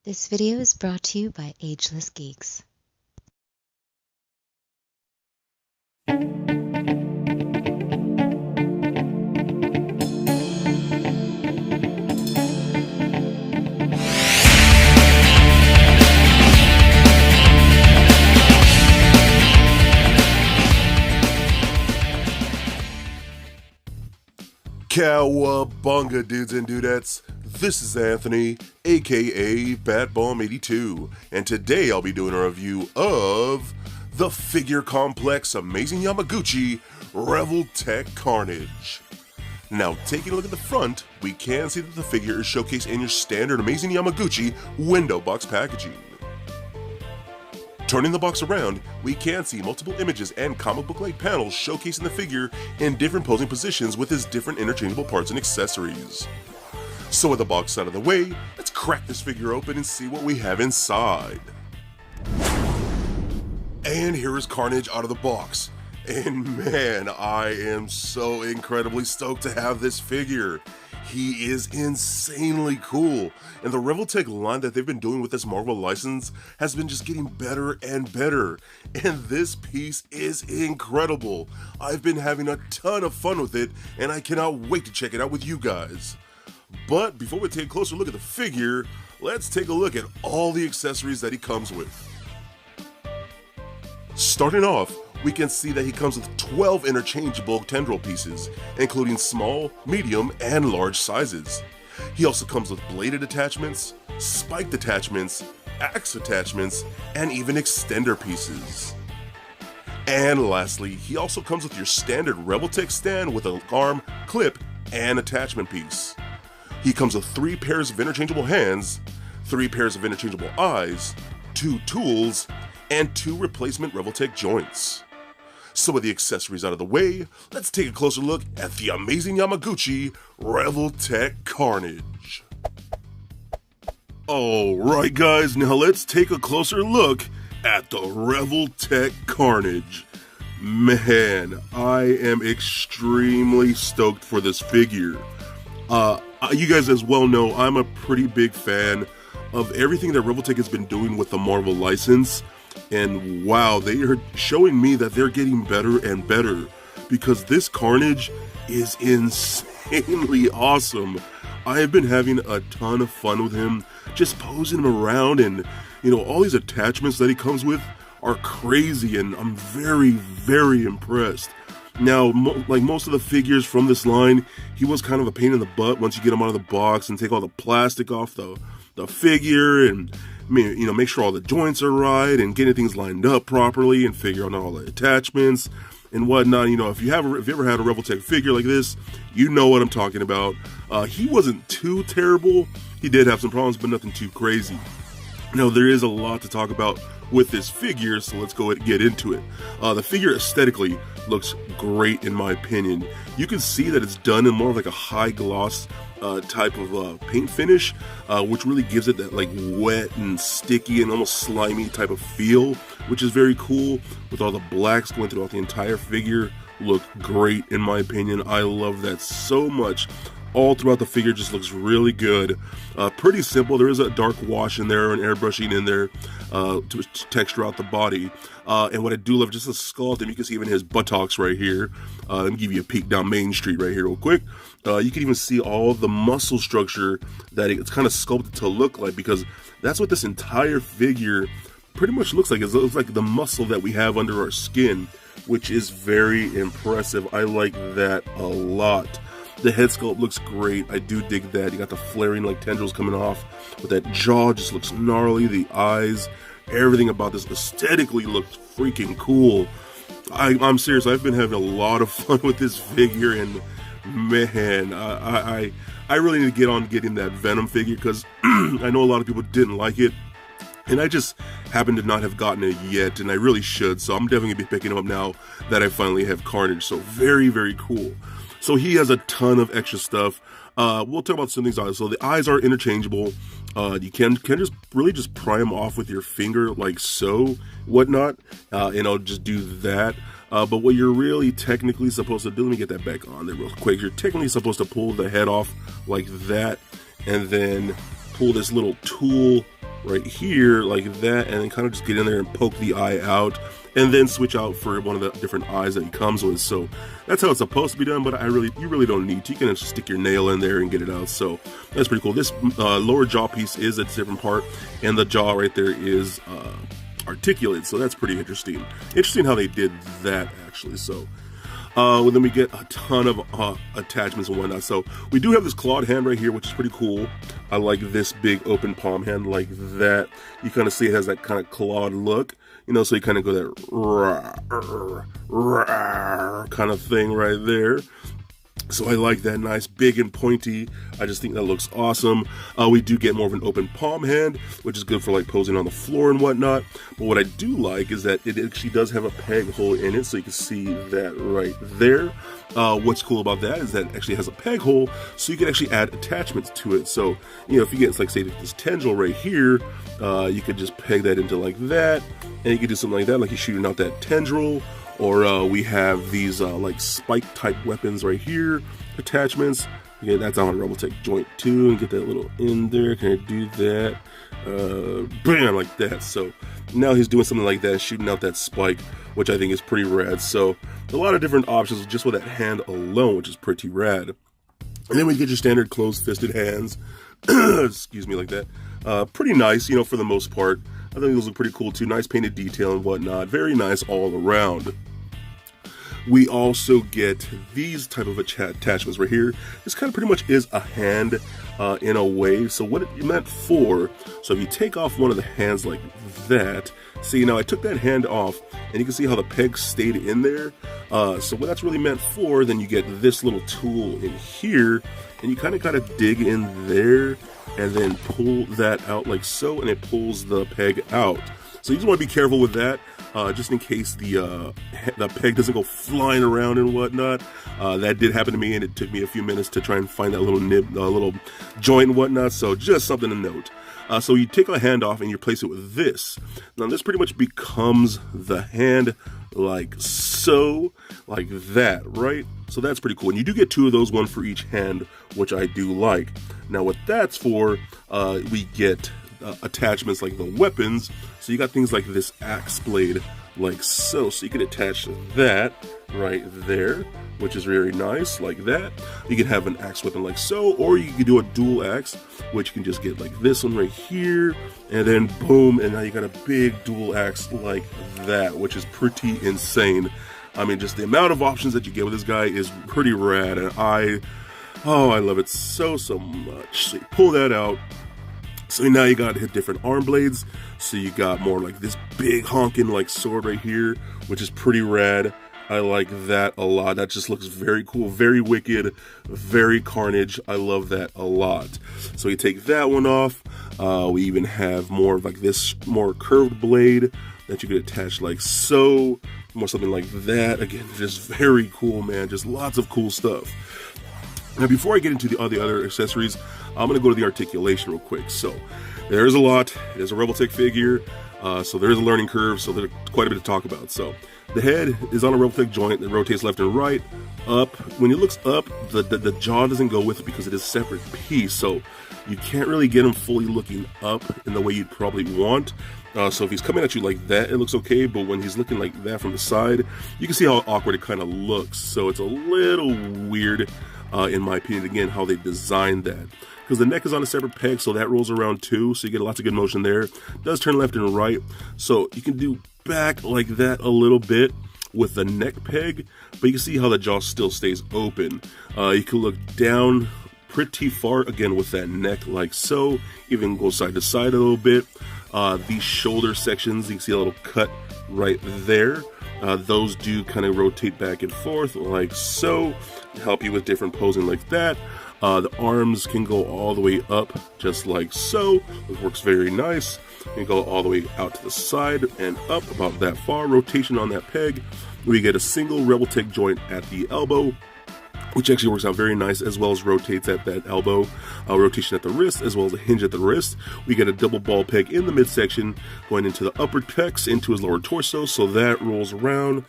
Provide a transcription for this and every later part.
This video is brought to you by Ageless Geeks. Cowabunga, dudes and dudettes. This is Anthony, aka BatBomb82, and today I'll be doing a review of the figure complex Amazing Yamaguchi Revoltech Carnage. Now, taking a look at the front, we can see that the figure is showcased in your standard Amazing Yamaguchi window box packaging. Turning the box around, we can see multiple images and comic book-like panels showcasing the figure in different posing positions with his different interchangeable parts and accessories. So with the box out of the way, let's crack this figure open and see what we have inside. And here is Carnage out of the box. And man, I am so incredibly stoked to have this figure. He is insanely cool, and the Revoltech line that they've been doing with this Marvel license has been just getting better and better, and this piece is incredible. I've been having a ton of fun with it, and I cannot wait to check it out with you guys. But before we take a closer look at the figure, let's take a look at all the accessories that he comes with. Starting off, we can see that he comes with 12 interchangeable tendril pieces, including small, medium, and large sizes. He also comes with bladed attachments, spiked attachments, axe attachments, and even extender pieces. And lastly, he also comes with your standard Revoltech stand with an arm, clip, and attachment piece. He comes with 3 pairs of interchangeable hands, 3 pairs of interchangeable eyes, 2 tools, and 2 replacement Revoltech joints. So with the accessories out of the way, let's take a closer look at the Amazing Yamaguchi Revoltech Carnage. Alright guys, now let's take a closer look at the Revoltech Carnage. Man, I am extremely stoked for this figure. You guys as well know, I'm a pretty big fan of everything that Revoltech has been doing with the Marvel license. And wow, they are showing me that they're getting better and better, because this Carnage is insanely awesome. I have been having a ton of fun with him, just posing him around, and all these attachments that he comes with are crazy, and I'm very, very impressed. Now, like most of the figures from this line, he was kind of a pain in the butt once you get him out of the box and take all the plastic off the figure, and make sure all the joints are right and getting things lined up properly and figure out all the attachments and whatnot. If you ever had a Revoltech figure like this, you know what I'm talking about. He wasn't too terrible. He did have some problems, but nothing too crazy. Now, there is a lot to talk about with this figure, so let's go ahead and get into it. The figure aesthetically looks great in my opinion. You can see that it's done in more of like a high gloss type of paint finish, which really gives it that like wet and sticky and almost slimy type of feel, which is very cool. With all the blacks going throughout the entire figure, look great in my opinion. I love that so much. All throughout the figure just looks really good. Pretty simple. There is a dark wash in there and airbrushing in there to texture out the body. And what I do love, just the sculpt, and you can see even his buttocks right here. Let me give you a peek down Main Street right here real quick. You can even see all the muscle structure that it's kind of sculpted to look like, because that's what this entire figure pretty much looks like. It looks like the muscle that we have under our skin, which is very impressive. I like that a lot. The head sculpt looks great. I do dig that. You got the flaring like tendrils coming off, but that jaw just looks gnarly. The eyes, everything about this aesthetically looks freaking cool. I'm serious. I've been having a lot of fun with this figure, and man, I really need to get on getting that Venom figure, because I know a lot of people didn't like it, and I just happen to not have gotten it yet, and I really should. So I'm definitely gonna be picking him up now that I finally have Carnage. So very, very cool. So he has a ton of extra stuff. We'll talk about some things. So the eyes are interchangeable. You can just pry them off with your finger like so, whatnot, and I'll just do that. But what you're really technically supposed to do, let me get that back on there real quick. You're technically supposed to pull the head off like that, and then pull this little tool right here like that, and then kind of just get in there and poke the eye out, and then switch out for one of the different eyes that he comes with. So that's how it's supposed to be done, but you really don't need to. You can just stick your nail in there and get it out. So that's pretty cool. This lower jaw piece is a different part, and the jaw right there is articulate, so that's pretty interesting. Interesting how they did that, actually. So well, then we get a ton of attachments and whatnot. So we do have this clawed hand right here, which is pretty cool. I like this big open palm hand like that. You kind of see it has that kind of clawed look, you know, so you kind of go that kind of thing right there. So I like that, nice, big and pointy. I just think that looks awesome. We do get more of an open palm hand, which is good for like posing on the floor and whatnot. But what I do like is that it actually does have a peg hole in it, so you can see that right there. What's cool about that is that it actually has a peg hole, so you can actually add attachments to it. So, you know, if you get, like, say, this tendril right here, you could just peg that into like that, and you could do something like that, like you're shooting out that tendril. Or we have these like spike type weapons right here, attachments. Again, that's on a Revoltech joint too, and get that little in there. Can I do that? Bam, like that. So now he's doing something like that, shooting out that spike, which I think is pretty rad. So a lot of different options just with that hand alone, which is pretty rad. And then we get your standard closed-fisted hands. Excuse me, like that. Pretty nice, you know, for the most part. I think those look pretty cool too. Nice painted detail and whatnot. Very nice all around. We also get these type of attachments right here. This kind of pretty much is a hand in a way. So what it meant for, so if you take off one of the hands like that, see, now I took that hand off and you can see how the peg stayed in there. So what that's really meant for, then you get this little tool in here, and you kind of gotta dig in there and then pull that out like so, and it pulls the peg out. So you just want to be careful with that, just in case the peg doesn't go flying around and whatnot. That did happen to me, and it took me a few minutes to try and find that little nib, little joint and whatnot. So just something to note. So you take a hand off and you replace it with this. Now this pretty much becomes the hand like so, like that, right? So that's pretty cool. And you do get two of those, one for each hand, which I do like. Now what that's for, we get attachments like the weapons. So you got things like this axe blade like so. So you can attach that right there, which is very nice, like that. You can have an axe weapon like so, or you can do a dual axe, which you can just get like this one right here, and then boom, and now you got a big dual axe like that, which is pretty insane. I mean, just the amount of options that you get with this guy is pretty rad, and I love it so much. So you pull that out. So now you got different arm blades. So you got more like this big honking like sword right here, which is pretty rad. I like that a lot. That just looks very cool, very wicked, very Carnage. I love that a lot. So you take that one off. We even have more of like this more curved blade that you could attach like so, more something like that. Again, just very cool, man. Just lots of cool stuff. Now, before I get into the other accessories, I'm going to go to the articulation real quick. So, there's a lot. There's a Revoltech figure, so there's a learning curve, so there's quite a bit to talk about. So, the head is on a Revoltech joint that rotates left and right, up. When it looks up, the jaw doesn't go with it because it is a separate piece, so you can't really get him fully looking up in the way you'd probably want. So if he's coming at you like that, it looks okay, but when he's looking like that from the side, you can see how awkward it kind of looks. So it's a little weird, in my opinion, again, how they designed that. Because the neck is on a separate peg, so that rolls around too, so you get lots of good motion there. It does turn left and right, so you can do back like that a little bit with the neck peg, but you can see how the jaw still stays open. You can look down pretty far, again, with that neck like so, even go side to side a little bit. These shoulder sections, you can see a little cut right there. Those do kind of rotate back and forth like so, help you with different posing like that. The arms can go all the way up just like so. It works very nice. You can go all the way out to the side and up about that far. Rotation on that peg. We get a single Revoltech joint at the elbow, which actually works out very nice, as well as rotates at that elbow. Rotation at the wrist, as well as a hinge at the wrist. We get a double ball peg in the midsection, going into the upper pecs, into his lower torso, so that rolls around,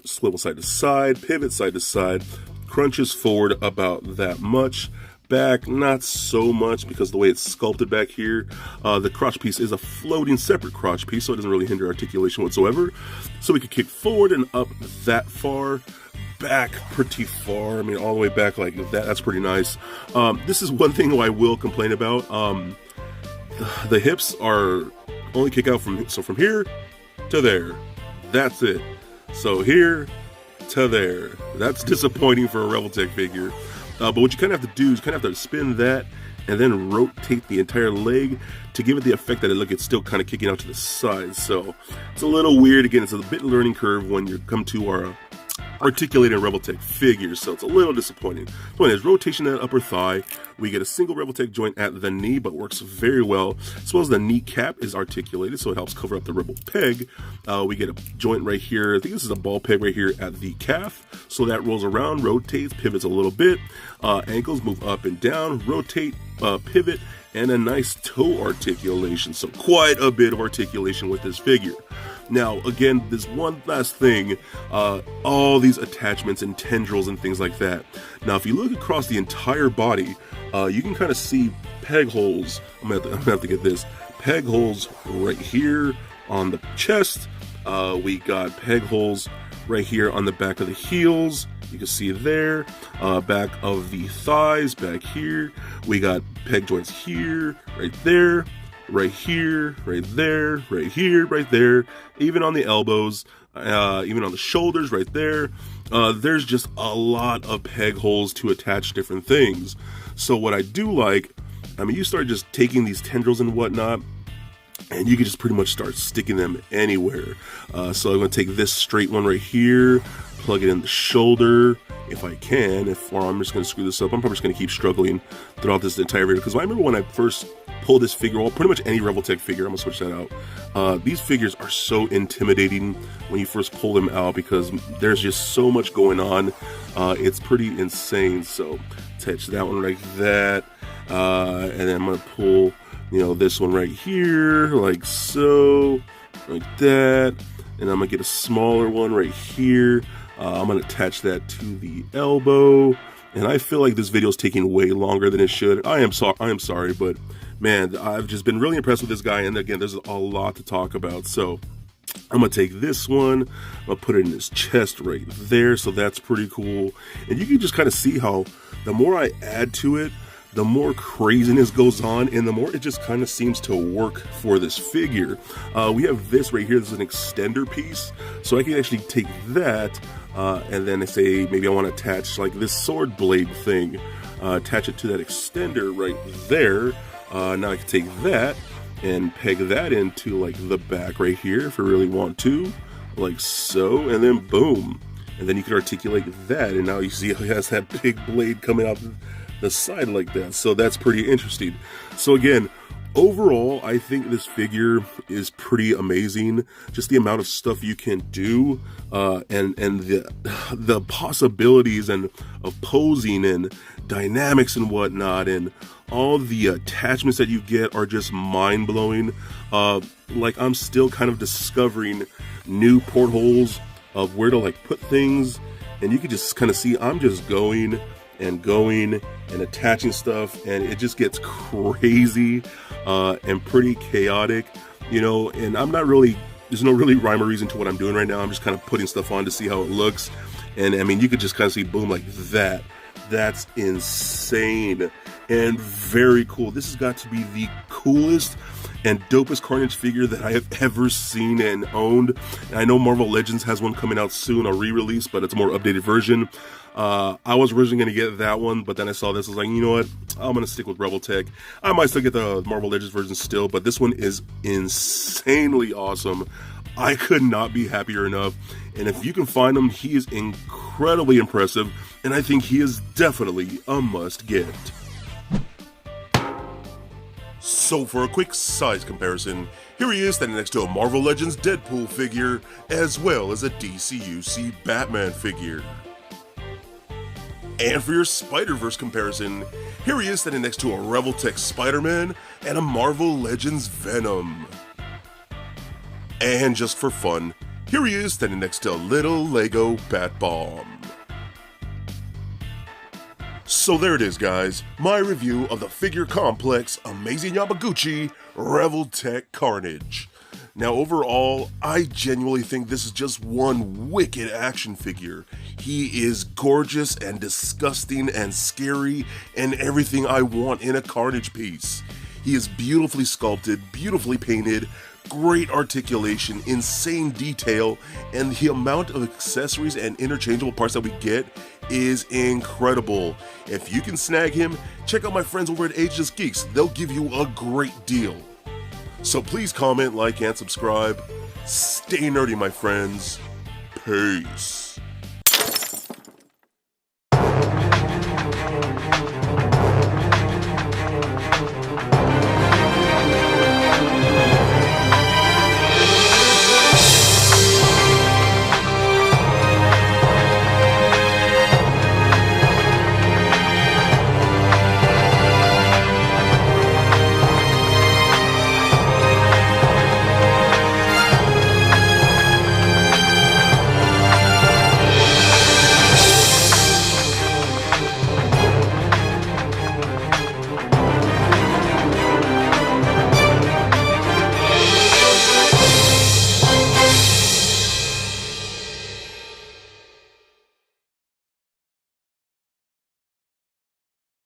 swivel side to side, pivot side to side, crunches forward about that much. back, not so much because the way it's sculpted back here. The crotch piece is a floating separate crotch piece, so it doesn't really hinder articulation whatsoever. So we can kick forward and up that far, back pretty far. I mean, all the way back like that. That's pretty nice. This is one thing I will complain about. The hips are only kick out from here to there. That's it. So here to there. That's disappointing for a Revoltech figure. But what you kind of have to do is kind of have to spin that and then rotate the entire leg to give it the effect that it's still kind of kicking out to the side. So it's a little weird. Again, it's a bit learning curve when you come to our articulated Revoltech figures, so it's a little disappointing. So anyways, rotation at upper thigh. We get a single Revoltech joint at the knee, but works very well. As well as the kneecap is articulated, so it helps cover up the Rebel peg. We get a joint right here. I think this is a ball peg right here at the calf. So that rolls around, rotates, pivots a little bit. Ankles move up and down, rotate, pivot, and a nice toe articulation. So quite a bit of articulation with this figure. Now, again, there's one last thing, all these attachments and tendrils and things like that. Now, if you look across the entire body, you can kind of see peg holes. I'm gonna have to get this. Peg holes right here on the chest. We got peg holes right here on the back of the heels. You can see there, back of the thighs, back here. We got peg joints here, right there. Right here, right there, right here, right there, even on the elbows, even on the shoulders, right there. There's just a lot of peg holes to attach different things. So what I do like, I mean, you start just taking these tendrils and whatnot, and you can just pretty much start sticking them anywhere. So I'm going to take this straight one right here, plug it in the shoulder, if I can, or I'm just going to screw this up. I'm probably just going to keep struggling throughout this entire video, because I remember when I first pulled this figure, well, pretty much any Revoltech figure, I'm going to switch that out. These figures are so intimidating when you first pull them out, because there's just so much going on. It's pretty insane. So attach that one like that, and then I'm going to pull, this one right here, like so, like that, and I'm going to get a smaller one right here. I'm going to attach that to the elbow, and I feel like this video is taking way longer than it should. I am sorry, but man, I've just been really impressed with this guy, and again, there's a lot to talk about. So I'm going to take this one, I'm going to put it in his chest right there, so that's pretty cool. And you can just kind of see how the more I add to it, the more craziness goes on, and the more it just kind of seems to work for this figure. We have this right here. This is an extender piece, so I can actually take that, and then I say maybe I want to attach like this sword blade thing, attach it to that extender right there. Now I can take that and peg that into like the back right here if I really want to, like so, and then boom. And then you can articulate that, and now you see how he has that big blade coming out the side like that. So that's pretty interesting. So again, overall, I think this figure is pretty amazing. Just the amount of stuff you can do, and the possibilities and of posing and dynamics and whatnot, and all the attachments that you get are just mind-blowing. Like, I'm still kind of discovering new portholes of where to like put things, and you can just kind of see I'm just going and attaching stuff, and it just gets crazy and pretty chaotic, and I'm not really, there's no really rhyme or reason to what I'm doing right now. I'm just kind of putting stuff on to see how it looks, and I mean, you could just kind of see boom like that. That's insane and very cool. This has got to be the coolest and dopest Carnage figure that I have ever seen and owned. And I know Marvel Legends has one coming out soon, a re-release, but it's a more updated version. I was originally going to get that one, but then I saw this. I was like, you know what? I'm going to stick with Revoltech. I might still get the Marvel Legends version still, but this one is insanely awesome. I could not be happier enough. And if you can find him, he is incredibly impressive, and I think he is definitely a must-get. So for a quick size comparison, here he is standing next to a Marvel Legends Deadpool figure, as well as a DCUC Batman figure. And for your Spider-Verse comparison, here he is standing next to a Revoltech Spider-Man and a Marvel Legends Venom. And just for fun, here he is standing next to a little Lego Bat Bomb. So there it is, guys. My review of the figure complex Amazing Yamaguchi Revoltech Carnage. Now overall, I genuinely think this is just one wicked action figure. He is gorgeous and disgusting and scary and everything I want in a Carnage piece. He is beautifully sculpted, beautifully painted, great articulation, insane detail, and the amount of accessories and interchangeable parts that we get is incredible. If you can snag him, check out my friends over at Ageless Geeks. They'll give you a great deal. So please comment, like, and subscribe. Stay nerdy, my friends. Peace.